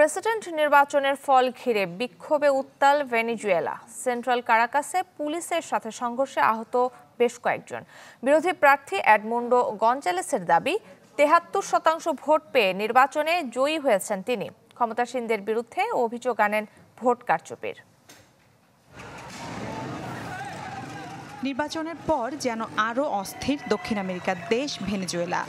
President নির্বাচনের ফল ঘিরে বিক্ষোভে উত্তাল ভেনেজুয়েলা। সেন্ট্রাল কারাকাসে পুলিশের সাথে সংঘর্ষে আহত বেশ কয়েকজন। বিরোধী প্রার্থী এডমুন্ডো গঞ্জালেসের দাবি, ৭৩% ভোট পেয়ে নির্বাচনে জয়ী হয়েছেন তিনি। ক্ষমতাসীনদের বিরুদ্ধে অভিযোগ আনেন ভোট কারচুপির। নির্বাচনের পর যেন আরও অস্থির দক্ষিণ আমেরিকার দেশ ভেনেজুয়েলা।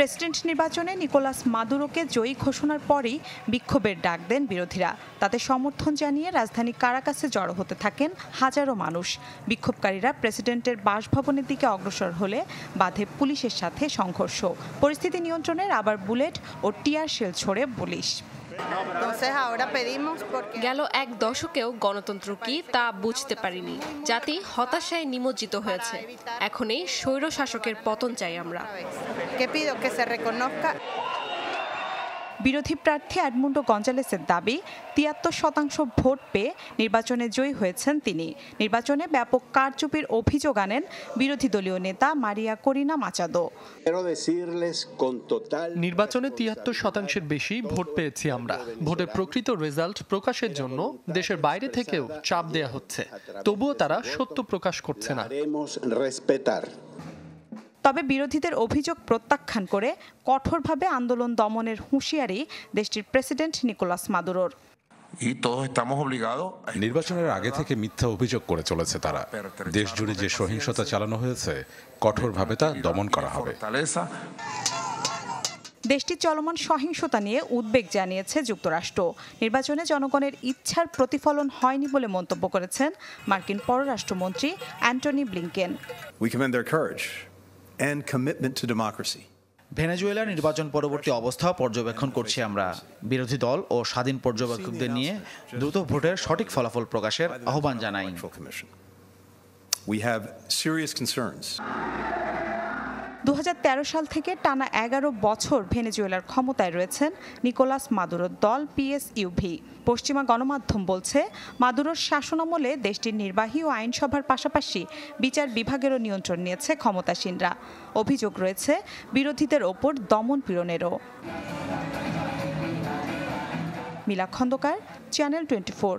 প্রেসিডেন্ট নির্বাচনে নিকোলাস মাদুরোকে জয়ী ঘোষণার পরই বিক্ষোভের ডাক দেন বিরোধীরা। তাতে সমর্থন জানিয়ে রাজধানী কারাকাসে জড়ো হতে থাকেন হাজারো মানুষ। বিক্ষোভকারীরা প্রেসিডেন্টের বাসভবনের দিকে অগ্রসর হলে বাধে পুলিশের সাথে সংঘর্ষ। পরিস্থিতি নিয়ন্ত্রণের আবার বুলেট ও টিয়ার শেল ছোড়ে পুলিশ। গেল এক দশকেও গণতন্ত্র কি তা বুঝতে পারিনি। জাতি হতাশায় নিমজ্জিত হয়েছে। এখন এই স্বৈর শাসকের পতন চাই আমরা। বিরোধী প্রার্থী এডমুন্ডো গঞ্জালেসের দাবি, ৭৩% ভোট পেয়ে নির্বাচনে জয়ী হয়েছেন তিনি। নির্বাচনে ব্যাপক কারচুপির অভিযোগ আনেন বিরোধী দলীয় নেতা মারিয়া করিনা মাচাদো। নির্বাচনে ৭৩%-এর বেশি ভোট পেয়েছি আমরা। ভোটের প্রকৃত রেজাল্ট প্রকাশের জন্য দেশের বাইরে থেকেও চাপ দেয়া হচ্ছে, তবুও তারা সত্য প্রকাশ করছে না। তবে বিরোধীদের অভিযোগ প্রত্যাখ্যান করে কঠোরভাবে আন্দোলন দমনের হুঁশিয়ারি দেশটির প্রেসিডেন্ট নিকোলাস মাদুরোর। নির্বাচনের আগে থেকে মিথ্যা অভিযোগ করে চলেছে তারা। দেশ জুড়ে যে সহিংসতা চালানো হয়েছে, কঠোরভাবে তা দমন করা হবে। দেশটির চলমান সহিংসতা নিয়ে উদ্বেগ জানিয়েছে যুক্তরাষ্ট্র। নির্বাচনে জনগণের ইচ্ছার প্রতিফলন হয়নি বলে মন্তব্য করেছেন মার্কিন পররাষ্ট্রমন্ত্রী অ্যান্টনি ব্লিংকেন। ভেনেজুয়েলার নির্বাচন পরবর্তী অবস্থা পর্যবেক্ষণ করছি আমরা। বিরোধী দল ও স্বাধীন পর্যবেক্ষকদের নিয়ে দ্রুত ভোটের সঠিক ফলাফল প্রকাশের আহ্বান জানাই। ২০১৩ সাল থেকে টানা ১১ বছর ভেনেজুয়েলার ক্ষমতায় রয়েছেন নিকোলাস মাদুরোর দল পিএসইউভি। পশ্চিমা গণমাধ্যম বলছে, মাদুরোর শাসনামলে দেশটির নির্বাহী ও আইনসভার পাশাপাশি বিচার বিভাগেরও নিয়ন্ত্রণ নিয়েছে ক্ষমতাসীনরা। অভিযোগ রয়েছে বিরোধীদের ওপর দমন পীড়নেরও। মিলা খন্দকার, চ্যানেল 24।